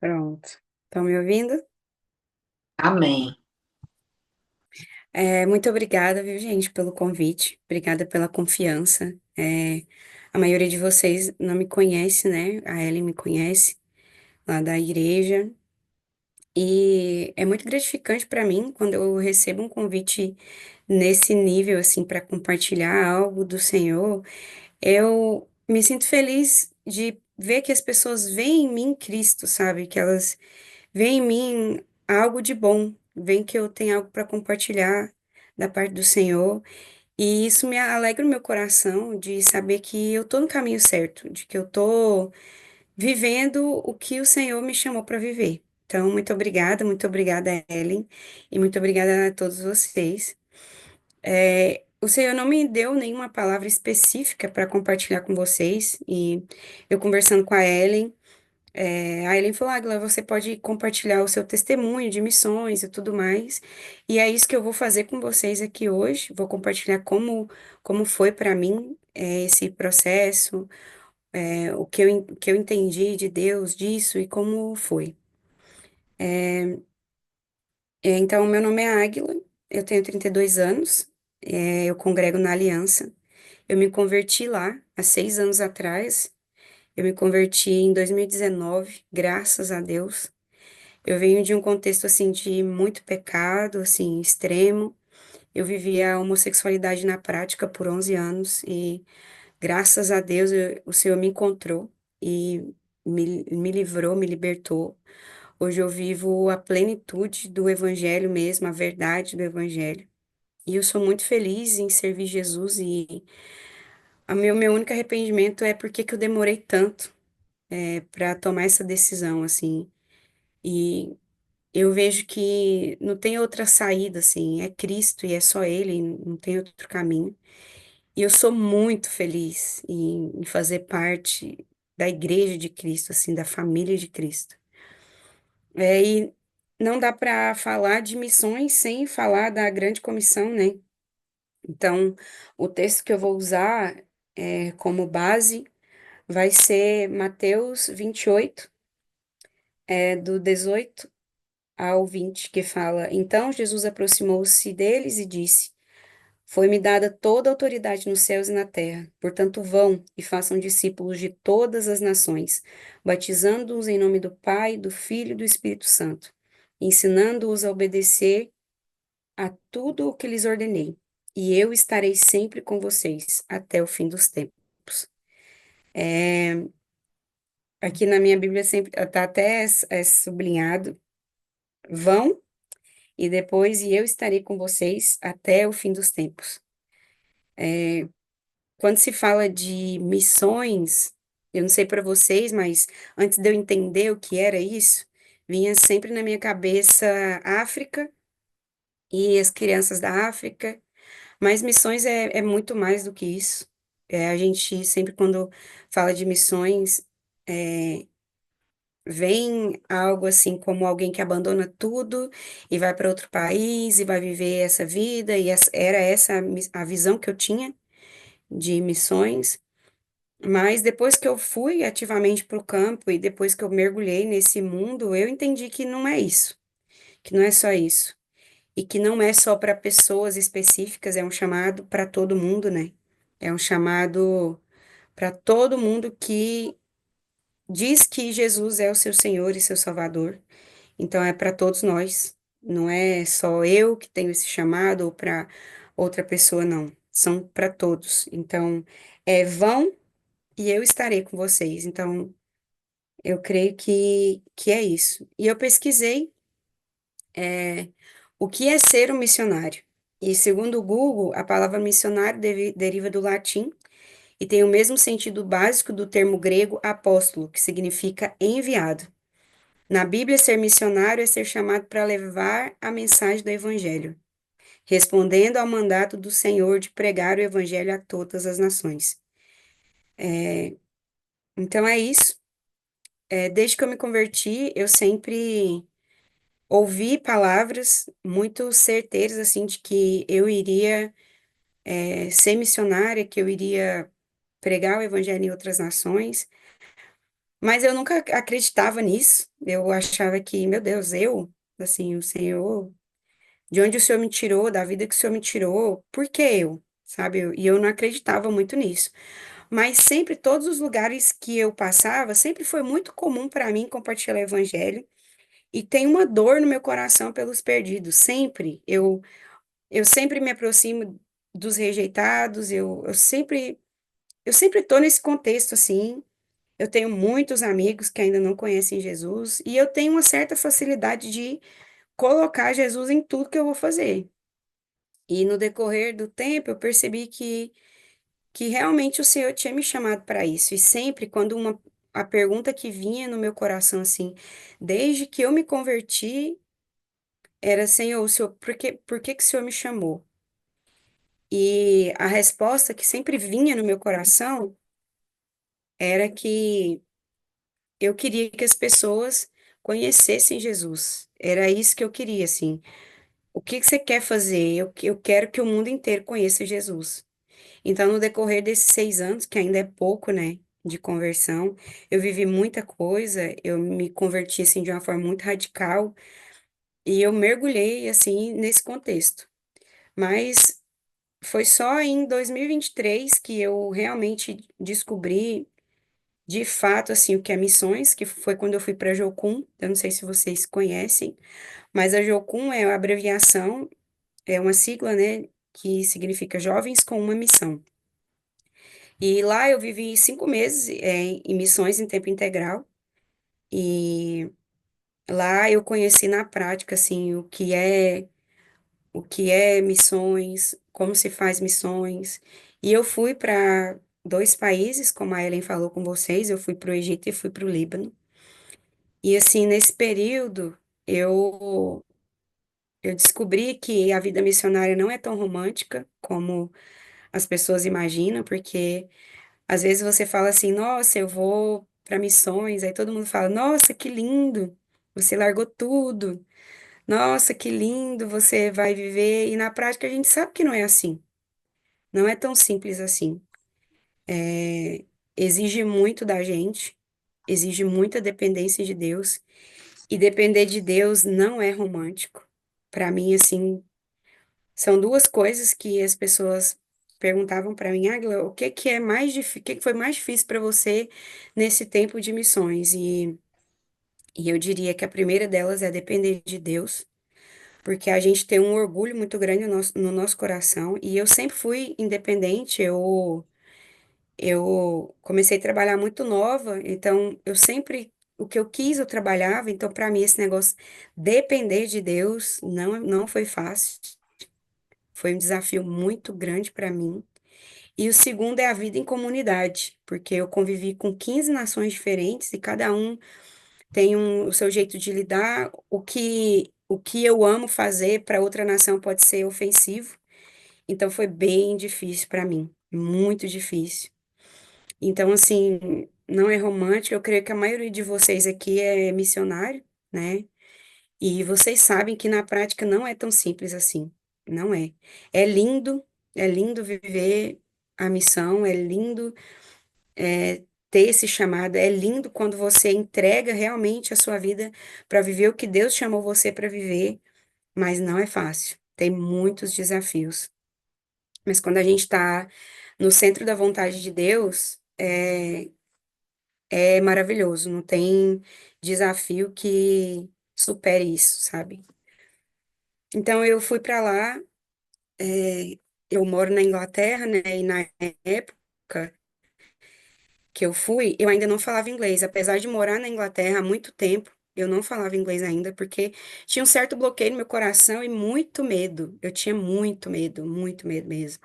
Pronto. Estão me ouvindo? Amém. Muito obrigada, viu, gente, pelo convite. Obrigada pela confiança. A maioria de vocês não me conhece, né? A Ellen me conhece, lá da igreja. E é muito gratificante para mim quando eu recebo um convite nesse nível, assim, para compartilhar algo do Senhor. Eu me sinto feliz de ver que as pessoas veem em mim Cristo, sabe? Que elas vem em mim algo de bom, vem que eu tenho algo para compartilhar da parte do Senhor, e isso me alegra o meu coração de saber que eu tô no caminho certo, de que eu tô vivendo o que o Senhor me chamou para viver. Então, muito obrigada, Ellen, e muito obrigada a todos vocês. O Senhor não me deu nenhuma palavra específica para compartilhar com vocês, e eu conversando com a Ellen. A Ellen falou, Águila, você pode compartilhar o seu testemunho de missões e tudo mais. E é isso que eu vou fazer com vocês aqui hoje. Vou compartilhar como foi para mim, esse processo, o que eu entendi de Deus, disso e como foi. Então, meu nome é Águila, eu tenho 32 anos, eu congrego na Aliança. Eu me converti lá há 6 anos atrás. Eu me converti em 2019, graças a Deus. Eu venho de um contexto assim de muito pecado, assim, extremo. Eu vivi a homossexualidade na prática por 11 anos e graças a Deus o Senhor me encontrou e me livrou, me libertou. Hoje eu vivo a plenitude do evangelho mesmo, a verdade do evangelho. E eu sou muito feliz em servir Jesus e meu único arrependimento é porque que eu demorei tanto para tomar essa decisão, assim. E eu vejo que não tem outra saída, assim, é Cristo e é só Ele, não tem outro caminho. E eu sou muito feliz em fazer parte da Igreja de Cristo, assim, da família de Cristo. E não dá para falar de missões sem falar da grande comissão, né? Então, o texto que eu vou usar como base vai ser Mateus 28, do 18 ao 20, que fala: Então Jesus aproximou-se deles e disse: Foi-me dada toda a autoridade nos céus e na terra. Portanto, vão e façam discípulos de todas as nações, batizando-os em nome do Pai, do Filho e do Espírito Santo, ensinando-os a obedecer a tudo o que lhes ordenei. E eu estarei sempre com vocês até o fim dos tempos. É, aqui na minha Bíblia sempre está até sublinhado: vão e depois, e eu estarei com vocês até o fim dos tempos. Quando se fala de missões, eu não sei para vocês, mas antes de eu entender o que era isso, vinha sempre na minha cabeça África e as crianças da África, mas missões é muito mais do que isso. A gente sempre, quando fala de missões, é, vem algo assim como alguém que abandona tudo e vai para outro país e vai viver essa vida, e era essa a visão que eu tinha de missões. Mas depois que eu fui ativamente para o campo e depois que eu mergulhei nesse mundo, eu entendi que não é isso, que não é só isso. E que não é só para pessoas específicas, é um chamado para todo mundo, né? É um chamado para todo mundo que diz que Jesus é o seu Senhor e seu Salvador. Então é para todos nós. Não é só eu que tenho esse chamado ou para outra pessoa, não. São para todos. Então, vão e eu estarei com vocês. Então, eu creio que é isso. E eu pesquisei o que é ser um missionário. E segundo o Google, a palavra missionário deriva do latim e tem o mesmo sentido básico do termo grego apóstolo, que significa enviado. Na Bíblia, ser missionário é ser chamado para levar a mensagem do evangelho, respondendo ao mandato do Senhor de pregar o evangelho a todas as nações. Então é isso. Desde que eu me converti, eu sempre ouvi palavras muito certeiras, assim, de que eu iria, ser missionária, que eu iria pregar o evangelho em outras nações, Mas eu nunca acreditava nisso. Eu achava que, meu Deus, assim, o Senhor, de onde o Senhor me tirou, da vida que o Senhor me tirou, por que eu? Sabe? E eu não acreditava muito nisso. Mas sempre, todos os lugares que eu passava, sempre foi muito comum para mim compartilhar o evangelho. E tem uma dor no meu coração pelos perdidos. Sempre. Eu sempre me aproximo dos rejeitados. Eu sempre tô nesse contexto assim. Eu tenho muitos amigos que ainda não conhecem Jesus. E eu tenho uma certa facilidade de colocar Jesus em tudo que eu vou fazer. E no decorrer do tempo, eu percebi que realmente o Senhor tinha me chamado para isso. E sempre, quando a pergunta que vinha no meu coração, assim, desde que eu me converti, era: Senhor, por que que o Senhor me chamou? E a resposta que sempre vinha no meu coração era que eu queria que as pessoas conhecessem Jesus. Era isso que eu queria, assim. O que que você quer fazer? Eu quero que o mundo inteiro conheça Jesus. Então, no decorrer desses 6 anos, que ainda é pouco, né, de conversão, eu vivi muita coisa, eu me converti, assim, de uma forma muito radical, e eu mergulhei, assim, nesse contexto. Mas foi só em 2023 que eu realmente descobri, de fato, assim, o que é missões, que foi quando eu fui para a Jocum. Eu não sei se vocês conhecem, mas a Jocum é a abreviação, é uma sigla, né, que significa Jovens com uma Missão. E lá eu vivi 5 meses, em missões em tempo integral. E lá eu conheci na prática, assim, o que é missões, como se faz missões. E eu fui para 2 países, como a Ellen falou com vocês. Eu fui para o Egito e fui para o Líbano. E assim, nesse período, eu eu descobri que a vida missionária não é tão romântica como as pessoas imaginam, porque às vezes você fala assim: nossa, eu vou para missões. Aí todo mundo fala: nossa, que lindo, você largou tudo. Nossa, que lindo, você vai viver. E na prática a gente sabe que não é assim. Não é tão simples assim. É, exige muito da gente, exige muita dependência de Deus. E depender de Deus não é romântico. Para mim, assim, são duas coisas que as pessoas perguntavam para mim: Águila, o que que é mais difícil, o que que foi mais difícil para você nesse tempo de missões? E eu diria que a primeira delas é depender de Deus, porque a gente tem um orgulho muito grande no nosso coração. E eu sempre fui independente. Eu comecei a trabalhar muito nova, então eu sempre, o que eu quis, eu trabalhava. Então, para mim, esse negócio depender de Deus não foi fácil. Foi um desafio muito grande para mim. E o segundo é a vida em comunidade, porque eu convivi com 15 nações diferentes e cada um tem o seu jeito de lidar. O que eu amo fazer para outra nação pode ser ofensivo. Então foi bem difícil para mim, muito difícil. Então, assim, não é romântico. Eu creio que a maioria de vocês aqui é missionário, né? E vocês sabem que na prática não é tão simples assim. Não é. É lindo viver a missão, é lindo ter esse chamado, é lindo quando você entrega realmente a sua vida para viver o que Deus chamou você para viver, mas não é fácil. Tem muitos desafios. Mas quando a gente está no centro da vontade de Deus, é maravilhoso. Não tem desafio que supere isso, sabe? Então eu fui para lá. Eu moro na Inglaterra, né? E na época que eu fui, eu ainda não falava inglês. Apesar de morar na Inglaterra há muito tempo, eu não falava inglês ainda, porque tinha um certo bloqueio no meu coração e muito medo. Eu tinha muito medo mesmo.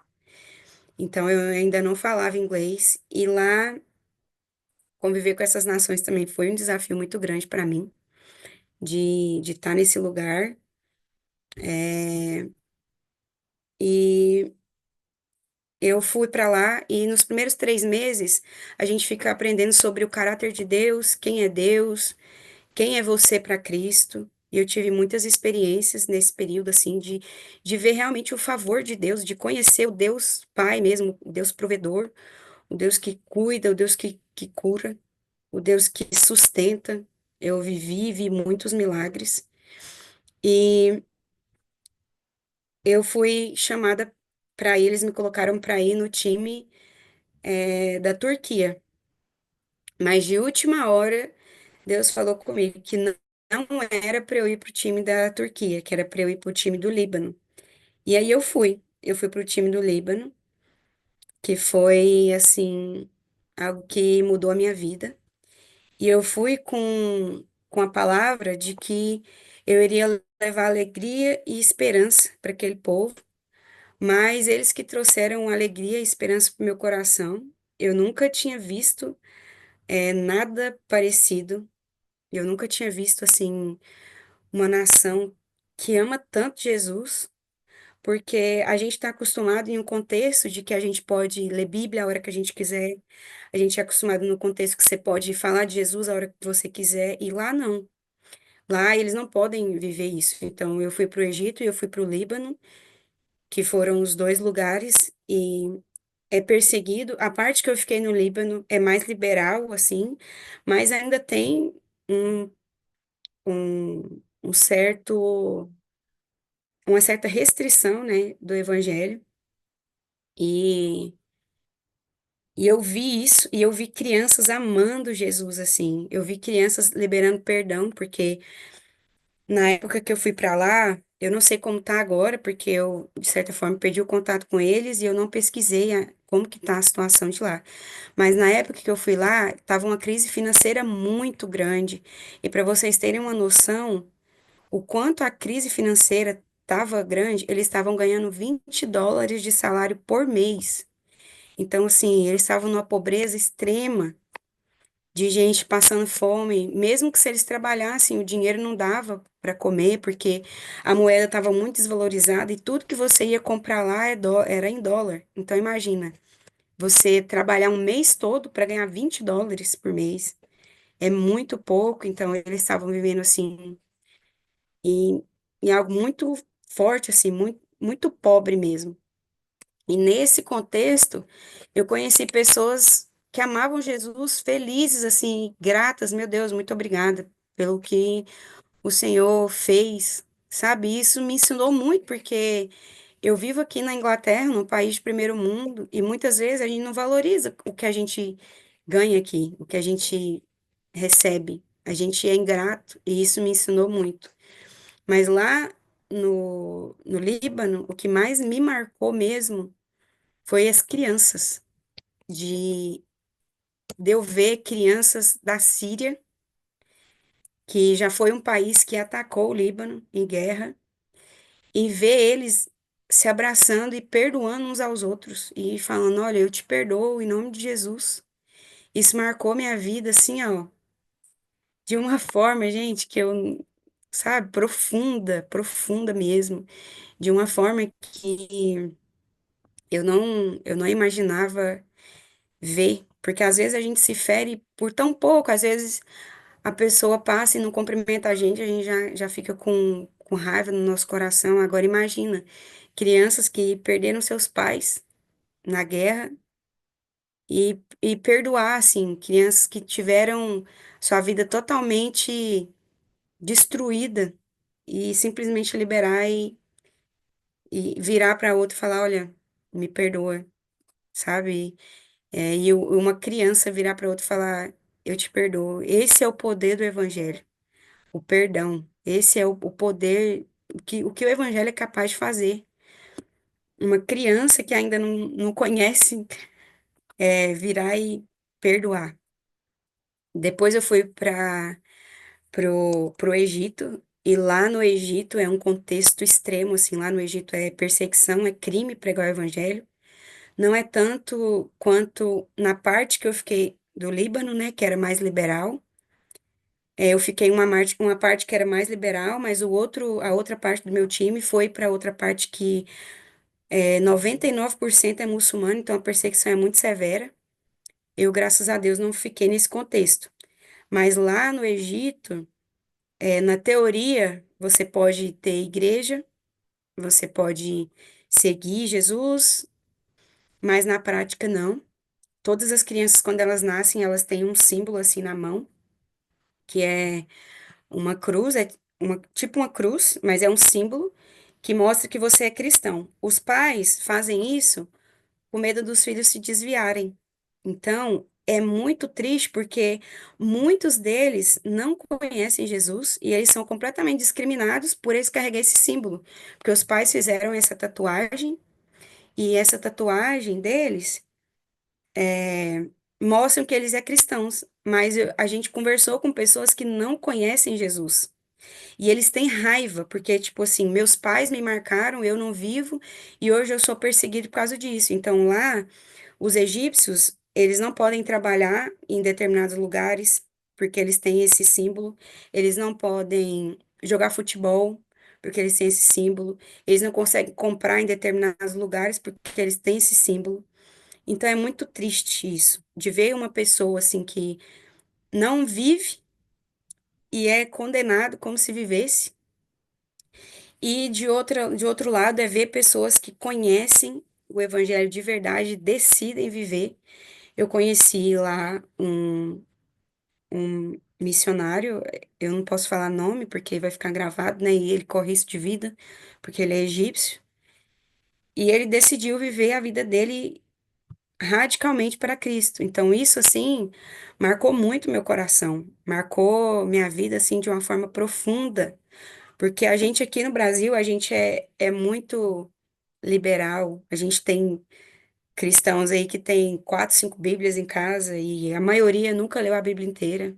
Então eu ainda não falava inglês. E lá, conviver com essas nações também foi um desafio muito grande para mim, de estar nesse lugar. E eu fui para lá e nos primeiros 3 meses a gente fica aprendendo sobre o caráter de Deus, quem é Deus, quem é você para Cristo. E eu tive muitas experiências nesse período, assim, de ver realmente o favor de Deus, de conhecer o Deus Pai mesmo, o Deus provedor, o Deus que cuida, o Deus que cura. o Deus que sustenta. Eu vi muitos milagres. E eu fui chamada para eles me colocaram para ir no time da Turquia. Mas de última hora, Deus falou comigo que não era para eu ir para o time da Turquia, que era para eu ir para o time do Líbano. E aí eu fui. Eu fui para o time do Líbano, que foi assim algo que mudou a minha vida. E eu fui com a palavra de que eu iria levar alegria e esperança para aquele povo, mas eles que trouxeram alegria e esperança para o meu coração. Eu nunca tinha visto nada parecido. Eu nunca tinha visto assim uma nação que ama tanto Jesus, porque a gente está acostumado em um contexto de que a gente pode ler Bíblia a hora que a gente quiser, a gente é acostumado no contexto que você pode falar de Jesus a hora que você quiser, e lá não. Lá eles não podem viver isso. Então eu fui para o Egito e eu fui para o Líbano, que foram os dois lugares, e é perseguido. A parte que eu fiquei no Líbano é mais liberal, assim, mas ainda tem um, um certo, uma certa restrição, né, do evangelho. E, e eu vi isso, e eu vi crianças amando Jesus, assim. Eu vi crianças liberando perdão, porque na época que eu fui para lá, eu não sei como tá agora, porque eu, de certa forma, perdi o contato com eles e eu não pesquisei como que tá a situação de lá. Mas na época que eu fui lá, tava uma crise financeira muito grande. E para vocês terem uma noção, o quanto a crise financeira estava grande, eles estavam ganhando US$ 20 de salário por mês. Então, assim, eles estavam numa pobreza extrema de gente passando fome, mesmo que se eles trabalhassem, o dinheiro não dava para comer, porque a moeda estava muito desvalorizada e tudo que você ia comprar lá era em dólar. Então, imagina, você trabalhar um mês todo para ganhar US$ 20 por mês. É muito pouco, então eles estavam vivendo assim em, em algo muito forte, assim, muito, muito pobre mesmo. E nesse contexto, eu conheci pessoas que amavam Jesus, felizes, assim, gratas. Meu Deus, muito obrigada pelo que o Senhor fez, sabe? Isso me ensinou muito, porque eu vivo aqui na Inglaterra, num país de primeiro mundo, e muitas vezes a gente não valoriza o que a gente ganha aqui, o que a gente recebe. A gente é ingrato, e isso me ensinou muito. Mas lá no Líbano, o que mais me marcou mesmo foi as crianças, de, de eu ver crianças da Síria, que já foi um país que atacou o Líbano em guerra, e ver eles se abraçando e perdoando uns aos outros, e falando, olha, eu te perdoo em nome de Jesus. Isso marcou minha vida, assim, ó, de uma forma, gente, que eu, sabe, profunda, profunda mesmo, de uma forma que eu não imaginava ver, porque às vezes a gente se fere por tão pouco, às vezes a pessoa passa e não cumprimenta a gente já fica com raiva no nosso coração. Agora imagina, crianças que perderam seus pais na guerra e perdoar, assim, crianças que tiveram sua vida totalmente destruída e simplesmente liberar e virar para outro e falar, olha, me perdoa, sabe? Uma criança virar para outra e falar, eu te perdoo. Esse é o poder do evangelho, o perdão. Esse é o poder, o que o evangelho é capaz de fazer. Uma criança que ainda não conhece, virar e perdoar. Depois eu fui pro Egito, e lá no Egito é um contexto extremo, assim, lá no Egito é perseguição, é crime pregar o evangelho. Não é tanto quanto na parte que eu fiquei do Líbano, né, que era mais liberal. Eu fiquei uma parte que era mais liberal, mas a outra parte do meu time foi para outra parte que 99% é muçulmano, então a perseguição é muito severa. Eu, graças a Deus, não fiquei nesse contexto. Mas lá no Egito, na teoria, você pode ter igreja, você pode seguir Jesus, mas na prática não. todas as crianças, quando elas nascem, elas têm um símbolo assim na mão, que é uma cruz, é tipo uma cruz, mas é um símbolo que mostra que você é cristão. Os pais fazem isso com medo dos filhos se desviarem. Então, é muito triste porque muitos deles não conhecem Jesus e eles são completamente discriminados por eles carregar esse símbolo, porque os pais fizeram essa tatuagem e essa tatuagem deles mostram que eles é cristãos, mas a gente conversou com pessoas que não conhecem Jesus. E eles têm raiva, porque, tipo assim, meus pais me marcaram, eu não vivo, e hoje eu sou perseguido por causa disso. Então, lá, os egípcios, eles não podem trabalhar em determinados lugares, porque eles têm esse símbolo. Eles não podem jogar futebol, porque eles têm esse símbolo. Eles não conseguem comprar em determinados lugares, porque eles têm esse símbolo. Então, é muito triste isso, de ver uma pessoa, assim, que não vive e é condenado como se vivesse. E de outro lado é ver pessoas que conhecem o evangelho de verdade, decidem viver. Eu conheci lá um missionário, eu não posso falar nome porque vai ficar gravado, né? E ele corre risco de vida, porque ele é egípcio. E ele decidiu viver a vida dele radicalmente para Cristo. Então, isso, assim, marcou muito meu coração, marcou minha vida, assim, de uma forma profunda. Porque a gente aqui no Brasil, a gente é muito liberal. A gente tem cristãos aí que tem 4, 5 Bíblias em casa e a maioria nunca leu a Bíblia inteira.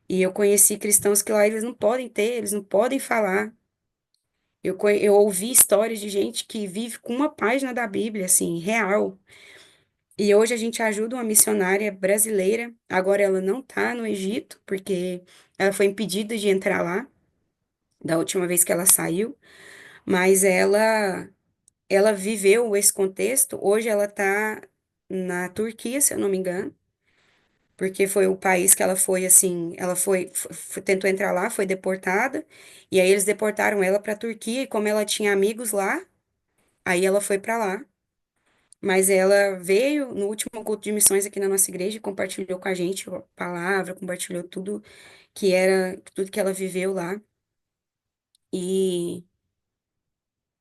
E eu conheci cristãos que lá eles não podem ter, eles não podem falar. Eu ouvi histórias de gente que vive com uma página da Bíblia, assim, real. E hoje a gente ajuda uma missionária brasileira. Agora ela não tá no Egito, porque ela foi impedida de entrar lá da última vez que ela saiu. Mas ela viveu esse contexto. Hoje ela está na Turquia, se eu não me engano, porque foi o país que ela foi assim, ela tentou entrar lá, foi deportada, e aí eles deportaram ela para a Turquia, e como ela tinha amigos lá, aí ela foi para lá. Mas ela veio no último culto de missões aqui na nossa igreja, e compartilhou com a gente a palavra, compartilhou tudo que ela viveu lá. E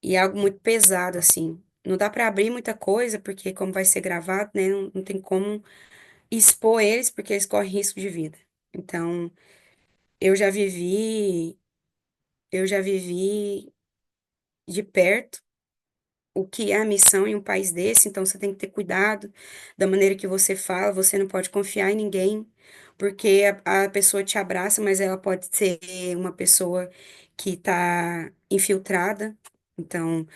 E é algo muito pesado, assim. Não dá para abrir muita coisa, porque como vai ser gravado, né, não tem como expor eles, porque eles correm risco de vida. Então, eu já vivi, eu já vivi de perto o que é a missão em um país desse, então você tem que ter cuidado da maneira que você fala, você não pode confiar em ninguém, porque a pessoa te abraça, mas ela pode ser uma pessoa que está infiltrada. Então,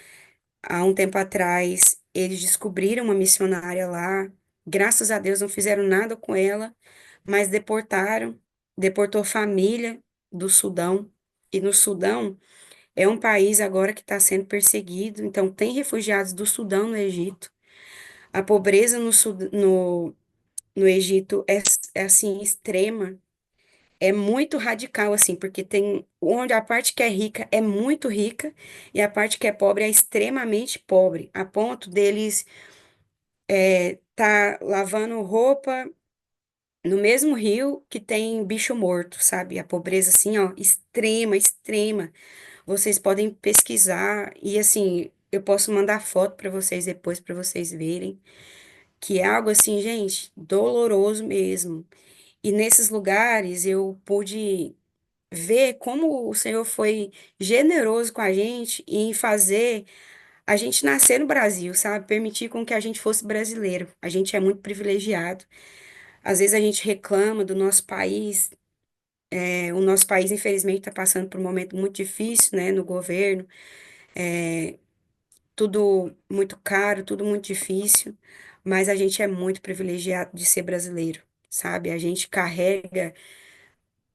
há um tempo atrás, eles descobriram uma missionária lá. Graças a Deus não fizeram nada com ela, mas deportou família do Sudão. E no Sudão é um país agora que está sendo perseguido, então tem refugiados do Sudão no Egito. A pobreza no Egito é assim extrema, é muito radical assim, porque tem onde a parte que é rica é muito rica e a parte que é pobre é extremamente pobre, a ponto deles tá lavando roupa no mesmo rio que tem bicho morto, sabe? A pobreza assim, ó, extrema, extrema. Vocês podem pesquisar e assim, eu posso mandar foto para vocês depois para vocês verem, que é algo assim, gente, doloroso mesmo. E nesses lugares eu pude ver como o Senhor foi generoso com a gente em fazer a gente nascer no Brasil, sabe? Permitir com que a gente fosse brasileiro. A gente é muito privilegiado. Às vezes a gente reclama do nosso país. O nosso país, infelizmente, está passando por um momento muito difícil, né, no governo. Tudo muito caro, tudo muito difícil. Mas a gente é muito privilegiado de ser brasileiro, sabe? A gente carrega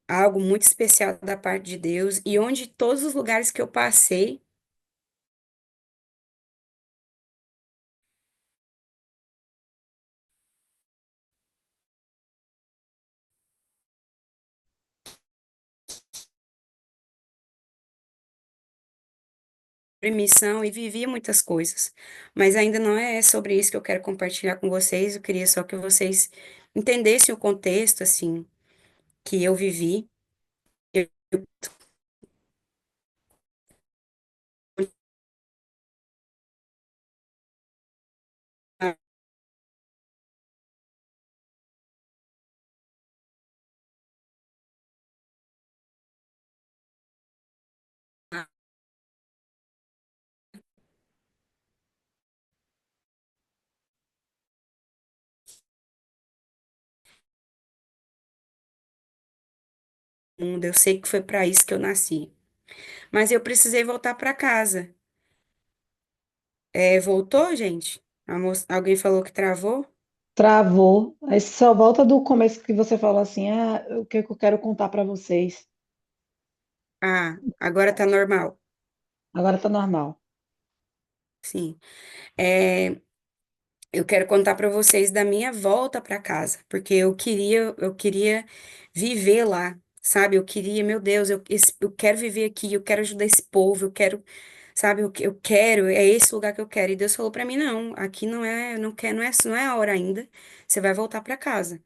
algo muito especial da parte de Deus. E onde todos os lugares que eu passei, missão e vivia muitas coisas. Mas ainda não é sobre isso que eu quero compartilhar com vocês. Eu queria só que vocês entendessem o contexto, assim, que eu vivi. Eu, eu sei que foi para isso que eu nasci. Mas eu precisei voltar para casa. É, voltou, gente? Alguém falou que travou? Travou. Aí só volta do começo que você falou assim, ah, o que que eu quero contar para vocês. Ah, agora tá normal. Agora tá normal. Sim. É, eu quero contar para vocês da minha volta para casa, porque eu queria viver lá, sabe? Eu queria, meu Deus, eu quero viver aqui, eu quero ajudar esse povo, eu quero, sabe? Eu quero, é esse lugar que eu quero. E Deus falou para mim, não, aqui não é, não quer, não é a hora ainda. Você vai voltar para casa.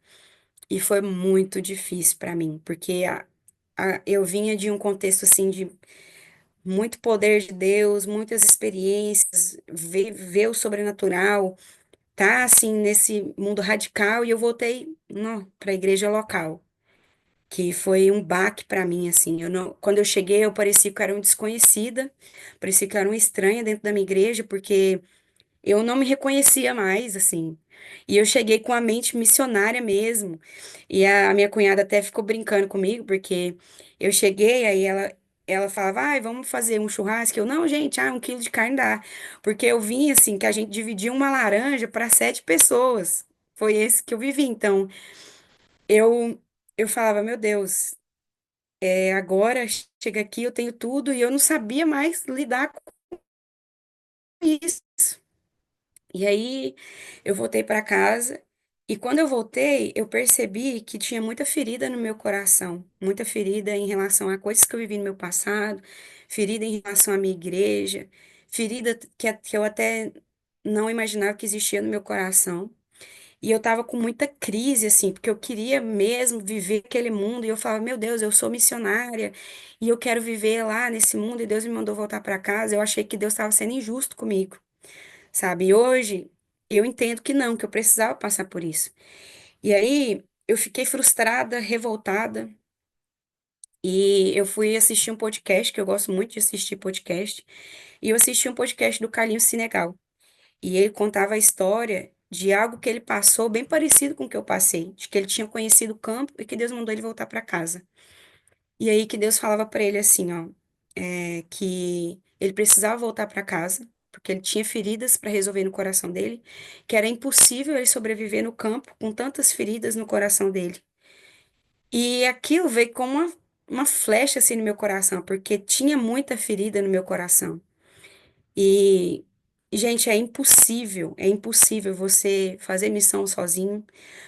E foi muito difícil para mim, porque eu vinha de um contexto assim de muito poder de Deus, muitas experiências, ver o sobrenatural, tá assim nesse mundo radical e eu voltei para a igreja local, que foi um baque para mim assim. Eu não, quando eu cheguei, eu parecia que eu era uma desconhecida, parecia que eu era uma estranha dentro da minha igreja, porque eu não me reconhecia mais, assim. E eu cheguei com a mente missionária mesmo. E a minha cunhada até ficou brincando comigo, porque eu cheguei, aí ela falava, ai, vamos fazer um churrasco. Eu, não, gente, 1 quilo de carne dá. Porque eu vim, assim, que a gente dividia uma laranja para 7 pessoas. Foi esse que eu vivi. Então, eu, eu falava, meu Deus, agora chega aqui, eu tenho tudo, e eu não sabia mais lidar com isso. E aí eu voltei para casa e quando eu voltei, eu percebi que tinha muita ferida no meu coração, muita ferida em relação a coisas que eu vivi no meu passado, ferida em relação à minha igreja, ferida que eu até não imaginava que existia no meu coração. E eu tava com muita crise, assim, porque eu queria mesmo viver aquele mundo. E eu falava, meu Deus, eu sou missionária e eu quero viver lá nesse mundo. E Deus me mandou voltar para casa. Eu achei que Deus estava sendo injusto comigo, sabe? E hoje eu entendo que não, que eu precisava passar por isso. E aí eu fiquei frustrada, revoltada, e eu fui assistir um podcast, que eu gosto muito de assistir podcast, e eu assisti um podcast do Carlinhos Senegal. E ele contava a história de algo que ele passou bem parecido com o que eu passei, de que ele tinha conhecido o campo e que Deus mandou ele voltar para casa. E aí que Deus falava para ele assim, ó, que ele precisava voltar para casa, porque ele tinha feridas para resolver no coração dele, que era impossível ele sobreviver no campo com tantas feridas no coração dele. E aquilo veio como uma flecha assim no meu coração, porque tinha muita ferida no meu coração. E, gente, é impossível você fazer missão sozinho,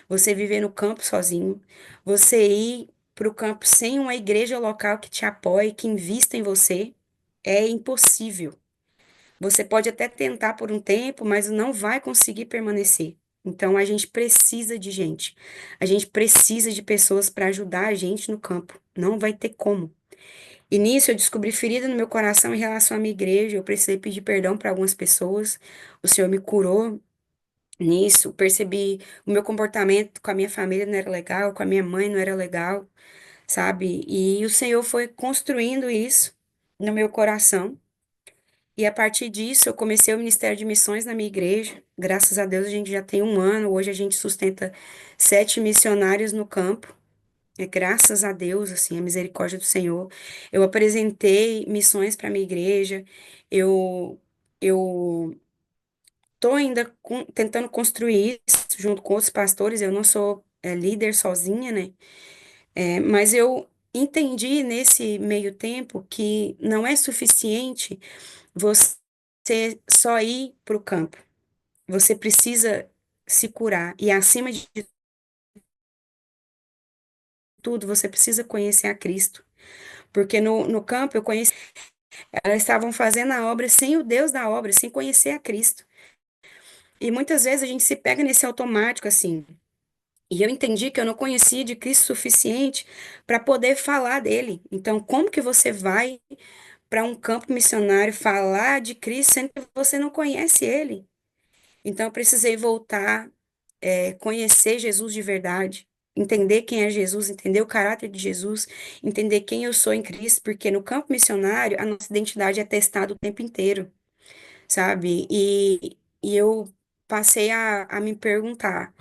você viver no campo sozinho, você ir para o campo sem uma igreja local que te apoie, que invista em você. É impossível. Você pode até tentar por um tempo, mas não vai conseguir permanecer. Então, a gente precisa de gente. A gente precisa de pessoas para ajudar a gente no campo. Não vai ter como. E nisso eu descobri ferida no meu coração em relação à minha igreja. Eu precisei pedir perdão para algumas pessoas. O Senhor me curou nisso. Percebi o meu comportamento com a minha família não era legal, com a minha mãe não era legal, sabe? E o Senhor foi construindo isso no meu coração. E a partir disso, eu comecei o Ministério de Missões na minha igreja. Graças a Deus, a gente já tem um ano. Hoje a gente sustenta 7 missionários no campo. É graças a Deus, assim, a misericórdia do Senhor. Eu apresentei missões para minha igreja. Eu tô ainda tentando construir isso junto com outros pastores. Eu não sou líder sozinha, né? Mas eu entendi nesse meio tempo que não é suficiente você só ir para o campo. Você precisa se curar. E acima de tudo, você precisa conhecer a Cristo. Porque no campo eu conheci. Elas estavam fazendo a obra sem o Deus da obra, sem conhecer a Cristo. E muitas vezes a gente se pega nesse automático assim. E eu entendi que eu não conhecia de Cristo o suficiente para poder falar dele. Então, como que você vai para um campo missionário falar de Cristo sendo que você não conhece ele? Então, eu precisei voltar, conhecer Jesus de verdade, entender quem é Jesus, entender o caráter de Jesus, entender quem eu sou em Cristo, porque no campo missionário a nossa identidade é testada o tempo inteiro, sabe? E eu passei a me perguntar.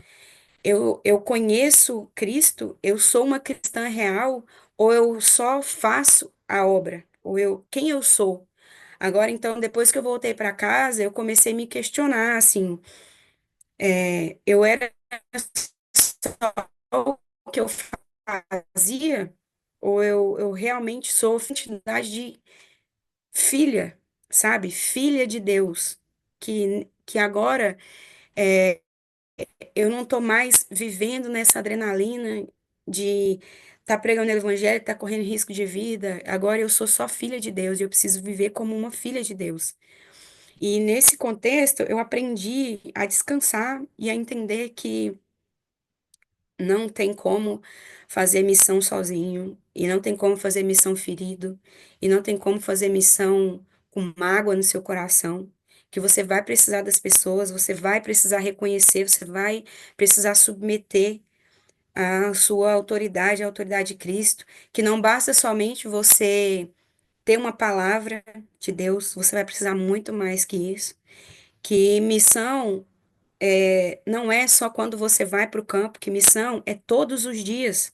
Eu conheço Cristo, eu sou uma cristã real, ou eu só faço a obra? Ou quem eu sou? Agora, então, depois que eu voltei para casa, eu comecei a me questionar, assim, eu era só o que eu fazia, ou eu realmente sou identidade de filha, sabe? Filha de Deus, que agora eu não estou mais vivendo nessa adrenalina de estar pregando o evangelho, estar correndo risco de vida. Agora eu sou só filha de Deus e eu preciso viver como uma filha de Deus. E nesse contexto, eu aprendi a descansar e a entender que não tem como fazer missão sozinho, e não tem como fazer missão ferido, e não tem como fazer missão com mágoa no seu coração, que você vai precisar das pessoas, você vai precisar reconhecer, você vai precisar submeter a sua autoridade, a autoridade de Cristo, que não basta somente você ter uma palavra de Deus, você vai precisar muito mais que isso, que missão não é só quando você vai para o campo, que missão é todos os dias.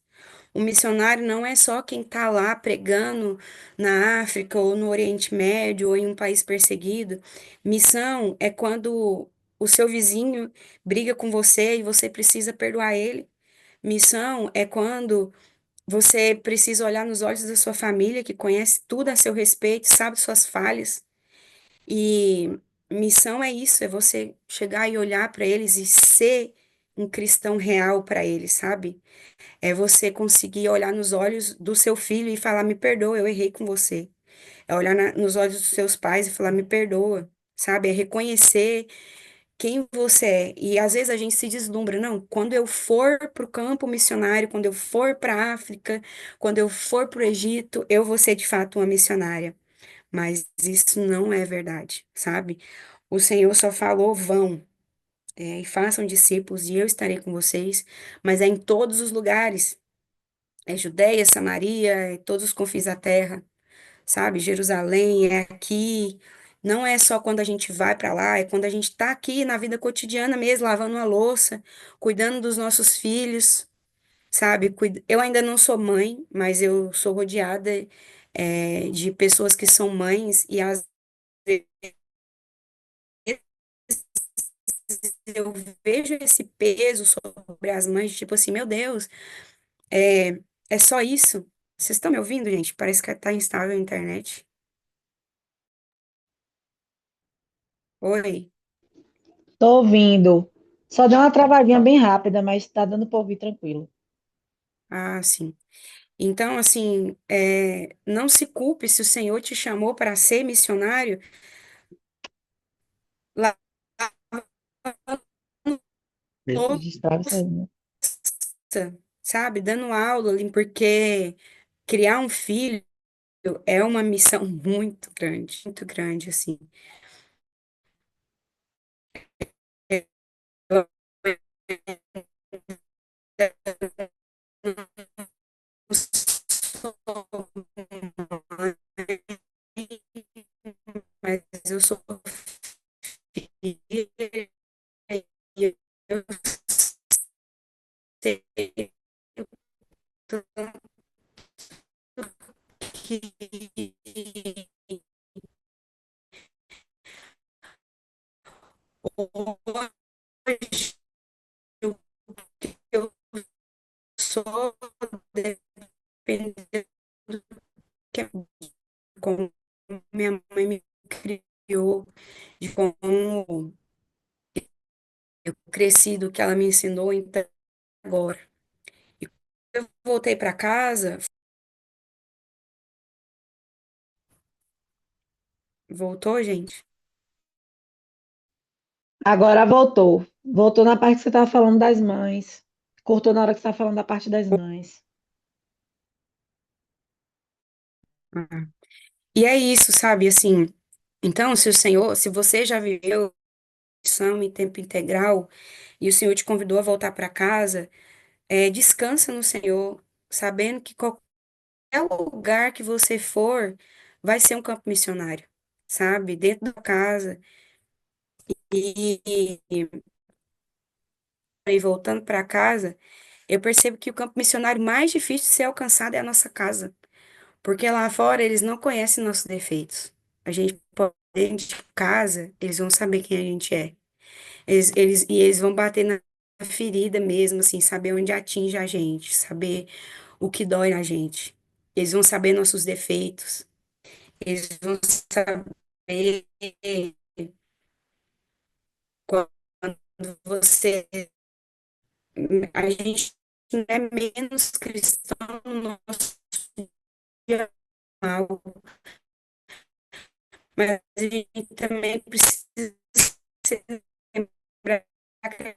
O missionário não é só quem está lá pregando na África ou no Oriente Médio ou em um país perseguido. Missão é quando o seu vizinho briga com você e você precisa perdoar ele. Missão é quando você precisa olhar nos olhos da sua família, que conhece tudo a seu respeito, sabe suas falhas. E missão é isso, é você chegar e olhar para eles e ser um cristão real para eles, sabe? É você conseguir olhar nos olhos do seu filho e falar: me perdoa, eu errei com você. É olhar nos olhos dos seus pais e falar: me perdoa, sabe? É reconhecer quem você é. E às vezes a gente se deslumbra, não, quando eu for para o campo missionário, quando eu for para a África, quando eu for para o Egito, eu vou ser de fato uma missionária. Mas isso não é verdade, sabe? O Senhor só falou: vão, e façam discípulos, e eu estarei com vocês, mas é em todos os lugares. É Judeia, Samaria, é todos os confins da terra, sabe? Jerusalém é aqui. Não é só quando a gente vai para lá, é quando a gente está aqui na vida cotidiana mesmo, lavando uma louça, cuidando dos nossos filhos, sabe? Eu ainda não sou mãe, mas eu sou rodeada, de pessoas que são mães, e às vezes eu vejo esse peso sobre as mães, tipo assim, meu Deus, é, é só isso? Vocês estão me ouvindo, gente? Parece que tá instável a internet. Oi? Tô ouvindo. Só deu uma travadinha bem rápida, mas tá dando para ouvir tranquilo. Ah, sim. Então, assim, não se culpe se o Senhor te chamou para ser missionário lá no Registrava isso aí, né? louça, sabe? Dando aula ali, porque criar um filho é uma missão muito grande, assim. Eu- eu sou mãe, mas eu sou filha e eu sei que hoje o que eu sou dependendo do que como minha mãe me criou, de como eu cresci, do que ela me ensinou, então agora. E quando eu voltei para casa, Voltou, gente? Agora voltou. Voltou na parte que você estava falando das mães. Cortou na hora que você estava falando da parte das mães. Ah. E é isso, sabe? Assim, então, se o Senhor, se você já viveu missão em tempo integral e o Senhor te convidou a voltar para casa, descansa no Senhor, sabendo que qualquer lugar que você for vai ser um campo missionário, sabe? Dentro da casa. E voltando para casa, eu percebo que o campo missionário mais difícil de ser alcançado é a nossa casa, porque lá fora eles não conhecem nossos defeitos. A gente pode dentro de casa, eles vão saber quem a gente é. Eles vão bater na ferida mesmo, assim, saber onde atinge a gente, saber o que dói na gente. Eles vão saber nossos defeitos. Eles vão saber quando você, a gente não é menos cristão no nosso dia mal, mas a gente também precisa ser, lembrar que a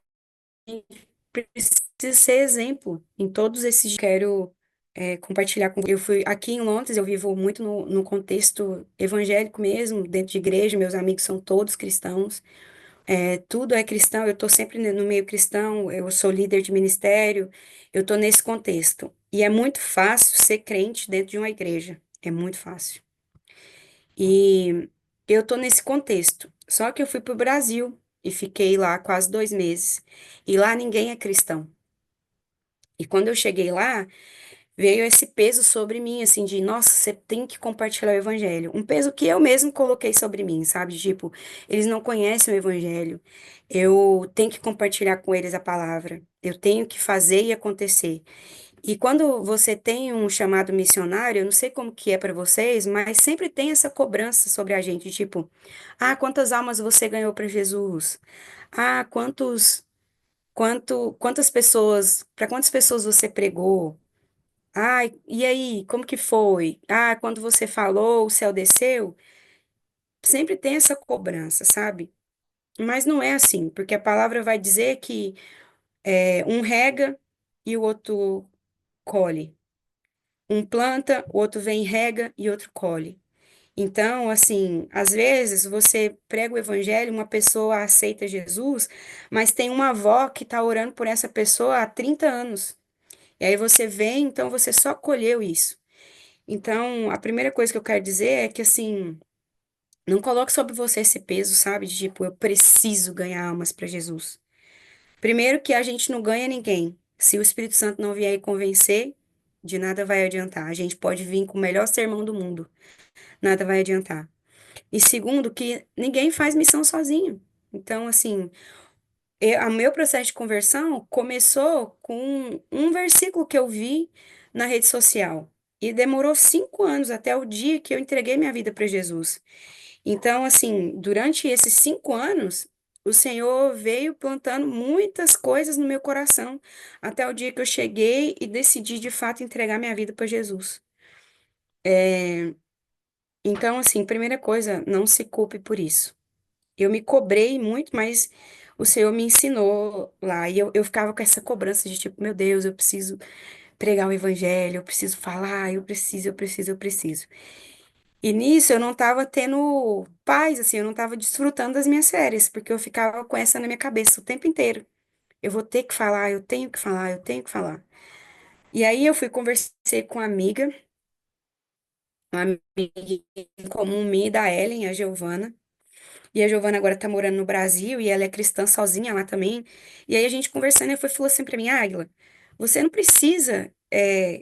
gente precisa ser exemplo em todos esses. Quero compartilhar com. Eu fui aqui em Londres, eu vivo muito no contexto evangélico mesmo, dentro de igreja, meus amigos são todos cristãos. Tudo é cristão, eu estou sempre no meio cristão, eu sou líder de ministério, eu estou nesse contexto. E é muito fácil ser crente dentro de uma igreja, é muito fácil. E eu estou nesse contexto. Só que eu fui para o Brasil e fiquei lá quase 2 meses. E lá ninguém é cristão. E quando eu cheguei lá, veio esse peso sobre mim, assim, de, nossa, você tem que compartilhar o evangelho. Um peso que eu mesmo coloquei sobre mim, sabe? Tipo, eles não conhecem o evangelho. Eu tenho que compartilhar com eles a palavra. Eu tenho que fazer e acontecer. E quando você tem um chamado missionário, eu não sei como que é para vocês, mas sempre tem essa cobrança sobre a gente, tipo, ah, quantas almas você ganhou para Jesus? Ah, quantas pessoas, para quantas pessoas você pregou? Ah, e aí, como que foi? Ah, quando você falou, o céu desceu? Sempre tem essa cobrança, sabe? Mas não é assim, porque a palavra vai dizer que um rega e o outro colhe. Um planta, o outro vem e rega e outro colhe. Então, assim, às vezes você prega o evangelho, uma pessoa aceita Jesus, mas tem uma avó que está orando por essa pessoa há 30 anos. E aí você vem, então você só colheu isso. Então, a primeira coisa que eu quero dizer é que, assim, não coloque sobre você esse peso, sabe? De tipo, eu preciso ganhar almas para Jesus. Primeiro que a gente não ganha ninguém. Se o Espírito Santo não vier e convencer, de nada vai adiantar. A gente pode vir com o melhor sermão do mundo, nada vai adiantar. E segundo, que ninguém faz missão sozinho. Então, assim, o meu processo de conversão começou com um versículo que eu vi na rede social. E demorou 5 anos até o dia que eu entreguei minha vida para Jesus. Então, assim, durante esses 5 anos, o Senhor veio plantando muitas coisas no meu coração, até o dia que eu cheguei e decidi de fato entregar minha vida para Jesus. Então, assim, primeira coisa, não se culpe por isso. Eu me cobrei muito, mas o Senhor me ensinou lá. E eu ficava com essa cobrança de tipo, meu Deus, eu preciso pregar o evangelho, eu preciso falar, eu preciso. E nisso eu não estava tendo paz, assim, eu não estava desfrutando das minhas férias, porque eu ficava com essa na minha cabeça o tempo inteiro. Eu vou ter que falar, eu tenho que falar, eu tenho que falar. E aí eu fui conversei com uma amiga em comum minha e da Ellen, a Giovana. E a Giovana agora tá morando no Brasil e ela é cristã sozinha lá também. E aí a gente conversando, ela falou assim pra mim, Águila, você não precisa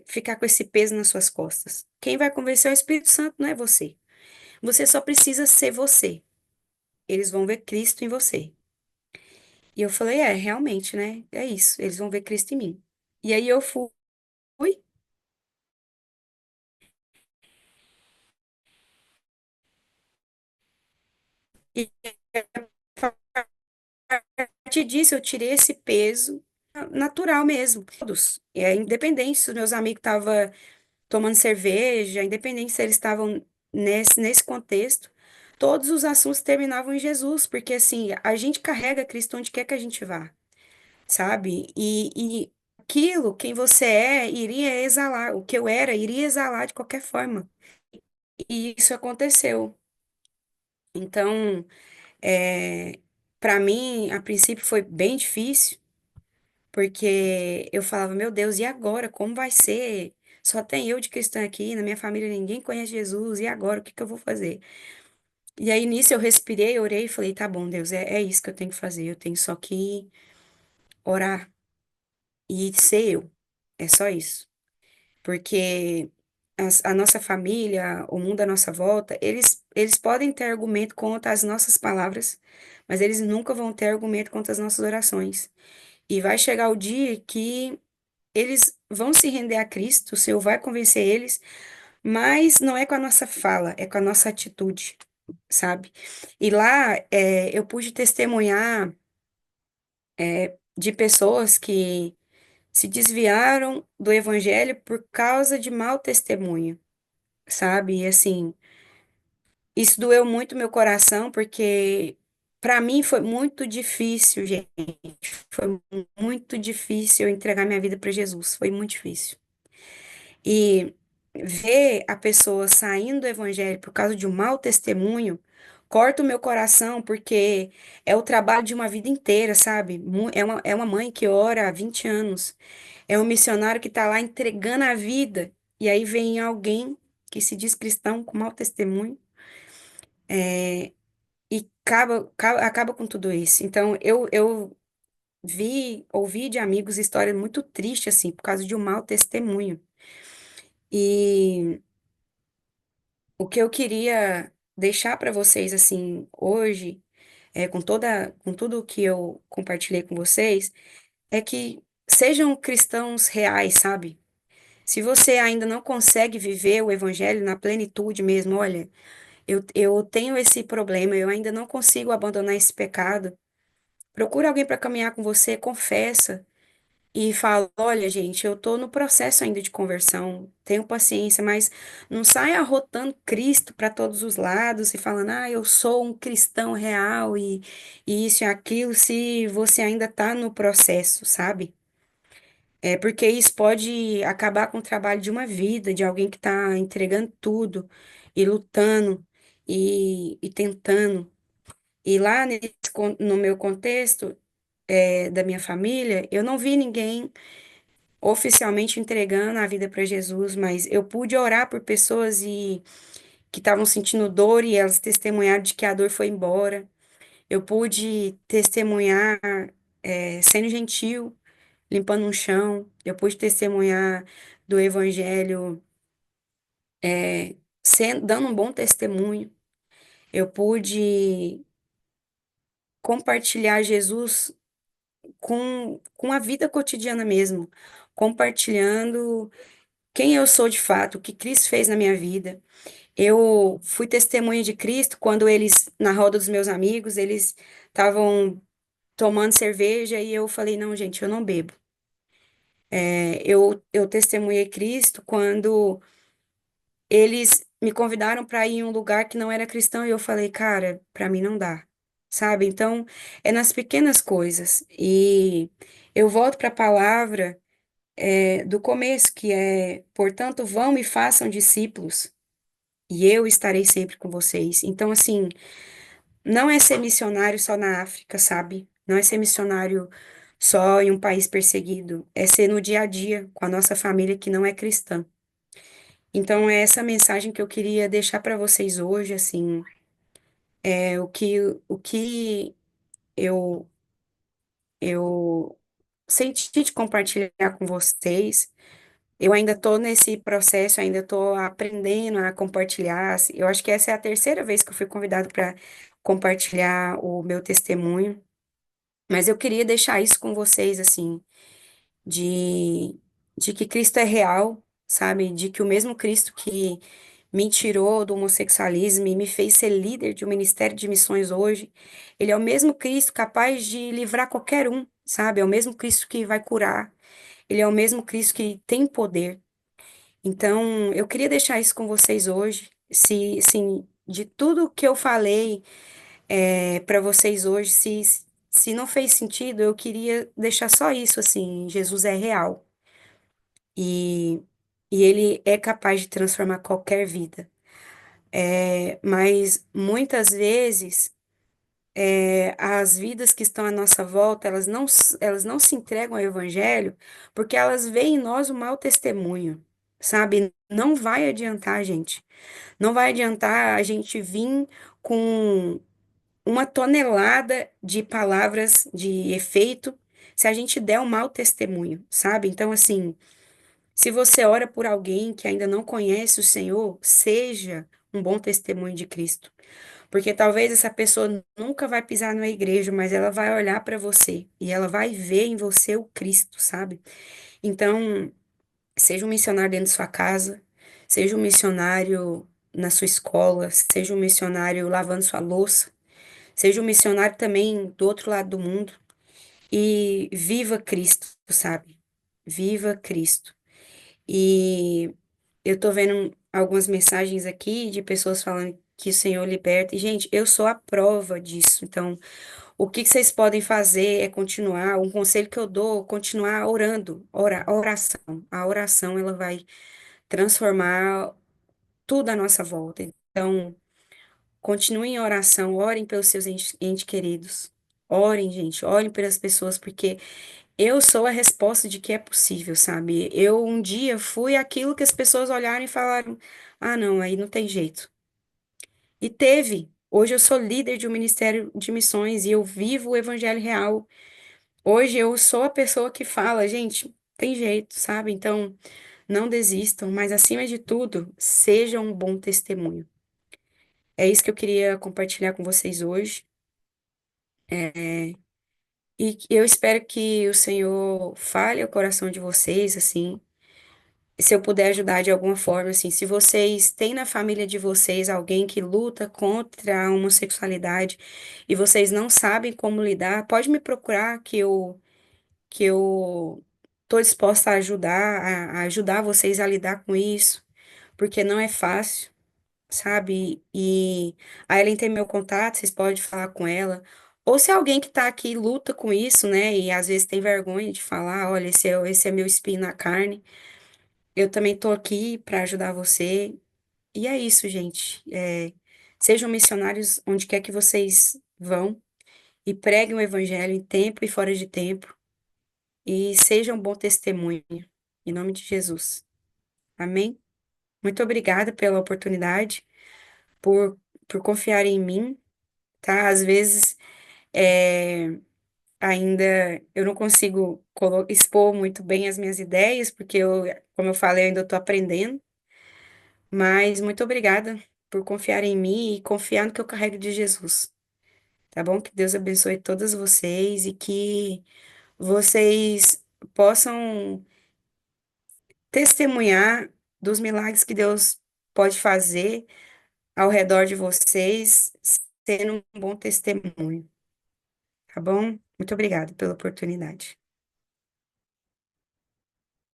ficar com esse peso nas suas costas. Quem vai convencer é o Espírito Santo, não é você. Você só precisa ser você. Eles vão ver Cristo em você. E eu falei, realmente, né? É isso. Eles vão ver Cristo em mim. E aí eu fui e a partir disso eu tirei esse peso natural mesmo. Todos. Independente se os meus amigos estavam tomando cerveja, independente se eles estavam nesse contexto, todos os assuntos terminavam em Jesus, porque assim, a gente carrega Cristo onde quer que a gente vá, sabe? E aquilo, quem você é, iria exalar, o que eu era, iria exalar de qualquer forma. E isso aconteceu. Então, para mim, a princípio foi bem difícil, porque eu falava, meu Deus, e agora? Como vai ser? Só tem eu de cristã aqui, na minha família ninguém conhece Jesus, e agora? O que que eu vou fazer? E aí, nisso, eu respirei, orei e falei, tá bom, Deus, é isso que eu tenho que fazer, eu tenho só que orar e ser eu, é só isso. Porque a nossa família, o mundo à nossa volta, eles podem ter argumento contra as nossas palavras, mas eles nunca vão ter argumento contra as nossas orações. E vai chegar o dia que eles vão se render a Cristo, o Senhor vai convencer eles, mas não é com a nossa fala, é com a nossa atitude, sabe? E lá eu pude testemunhar de pessoas que se desviaram do evangelho por causa de mau testemunho, sabe? E assim, isso doeu muito meu coração, porque para mim foi muito difícil, gente. Foi muito difícil eu entregar minha vida para Jesus, foi muito difícil. E ver a pessoa saindo do evangelho por causa de um mau testemunho corta o meu coração, porque é o trabalho de uma vida inteira, sabe? É uma mãe que ora há 20 anos, é um missionário que está lá entregando a vida, e aí vem alguém que se diz cristão com mau testemunho e acaba com tudo isso. Então, eu ouvi de amigos histórias muito tristes, assim, por causa de um mau testemunho. E o que eu queria deixar para vocês, assim, hoje, com tudo que eu compartilhei com vocês, é que sejam cristãos reais, sabe? Se você ainda não consegue viver o evangelho na plenitude mesmo, olha, eu tenho esse problema, eu ainda não consigo abandonar esse pecado. Procura alguém para caminhar com você, confessa e fala: olha, gente, eu tô no processo ainda de conversão, tenho paciência, mas não saia arrotando Cristo para todos os lados e falando: ah, eu sou um cristão real e isso e aquilo, se você ainda tá no processo, sabe? É porque isso pode acabar com o trabalho de uma vida, de alguém que está entregando tudo e lutando e tentando. E lá no meu contexto, da minha família, eu não vi ninguém oficialmente entregando a vida para Jesus, mas eu pude orar por pessoas que estavam sentindo dor e elas testemunharam de que a dor foi embora. Eu pude testemunhar, sendo gentil, limpando um chão. Eu pude testemunhar do evangelho, dando um bom testemunho. Eu pude compartilhar Jesus com a vida cotidiana mesmo, compartilhando quem eu sou de fato, o que Cristo fez na minha vida. Eu fui testemunha de Cristo quando eles, na roda dos meus amigos, eles estavam tomando cerveja e eu falei, não, gente, eu não bebo. Eu testemunhei Cristo quando eles me convidaram para ir em um lugar que não era cristão e eu falei, cara, para mim não dá, sabe? Então, é nas pequenas coisas. E eu volto para a palavra do começo, que é, portanto, vão e façam discípulos, e eu estarei sempre com vocês. Então, assim, não é ser missionário só na África, sabe? Não é ser missionário só em um país perseguido, é ser no dia a dia com a nossa família que não é cristã. Então, é essa mensagem que eu queria deixar para vocês hoje, assim, o que eu, eu senti de compartilhar com vocês. Eu ainda estou nesse processo, ainda estou aprendendo a compartilhar. Eu acho que essa é a terceira vez que eu fui convidado para compartilhar o meu testemunho, mas eu queria deixar isso com vocês, assim, de, de que Cristo é real, sabe? De que o mesmo Cristo que me tirou do homossexualismo e me fez ser líder de um ministério de missões hoje, ele é o mesmo Cristo capaz de livrar qualquer um, sabe? É o mesmo Cristo que vai curar, ele é o mesmo Cristo que tem poder. Então, eu queria deixar isso com vocês hoje. Se de tudo que eu falei para vocês hoje, se não fez sentido, eu queria deixar só isso assim, Jesus é real e, e ele é capaz de transformar qualquer vida. Mas muitas vezes as vidas que estão à nossa volta, elas não se entregam ao evangelho porque elas veem em nós um mau testemunho, sabe? Não vai adiantar, gente. Não vai adiantar a gente vir com uma tonelada de palavras de efeito se a gente der um mau testemunho, sabe? Então, assim, se você ora por alguém que ainda não conhece o Senhor, seja um bom testemunho de Cristo. Porque talvez essa pessoa nunca vai pisar numa igreja, mas ela vai olhar para você e ela vai ver em você o Cristo, sabe? Então, seja um missionário dentro de sua casa, seja um missionário na sua escola, seja um missionário lavando sua louça, seja um missionário também do outro lado do mundo e viva Cristo, sabe? Viva Cristo. E eu tô vendo algumas mensagens aqui de pessoas falando que o Senhor liberta. E, gente, eu sou a prova disso. Então, o que que vocês podem fazer é continuar. Um conselho que eu dou, continuar orando. A oração. A oração, ela vai transformar tudo à nossa volta. Então, continuem em oração. Orem pelos seus entes queridos. Orem, gente. Orem pelas pessoas, porque eu sou a resposta de que é possível, sabe? Eu um dia fui aquilo que as pessoas olharam e falaram: ah, não, aí não tem jeito. E teve. Hoje eu sou líder de um ministério de missões e eu vivo o evangelho real. Hoje eu sou a pessoa que fala, gente, tem jeito, sabe? Então, não desistam, mas acima de tudo, sejam um bom testemunho. É isso que eu queria compartilhar com vocês hoje. E eu espero que o Senhor fale ao coração de vocês, assim, se eu puder ajudar de alguma forma, assim, se vocês têm na família de vocês alguém que luta contra a homossexualidade e vocês não sabem como lidar, pode me procurar que eu tô disposta a ajudar, a ajudar vocês a lidar com isso, porque não é fácil, sabe? E a Ellen tem meu contato, vocês podem falar com ela. Ou se alguém que tá aqui luta com isso, né, e às vezes tem vergonha de falar, olha, esse é meu espinho na carne. Eu também estou aqui para ajudar você. E é isso, gente. Sejam missionários onde quer que vocês vão e preguem o evangelho em tempo e fora de tempo. E sejam um bom testemunho. Em nome de Jesus. Amém? Muito obrigada pela oportunidade, por, por confiar em mim, tá? Às vezes, é, ainda eu não consigo expor muito bem as minhas ideias, porque como eu falei, eu ainda estou aprendendo. Mas muito obrigada por confiar em mim e confiar no que eu carrego de Jesus. Tá bom? Que Deus abençoe todas vocês e que vocês possam testemunhar dos milagres que Deus pode fazer ao redor de vocês, sendo um bom testemunho. Tá bom? Muito obrigada pela oportunidade.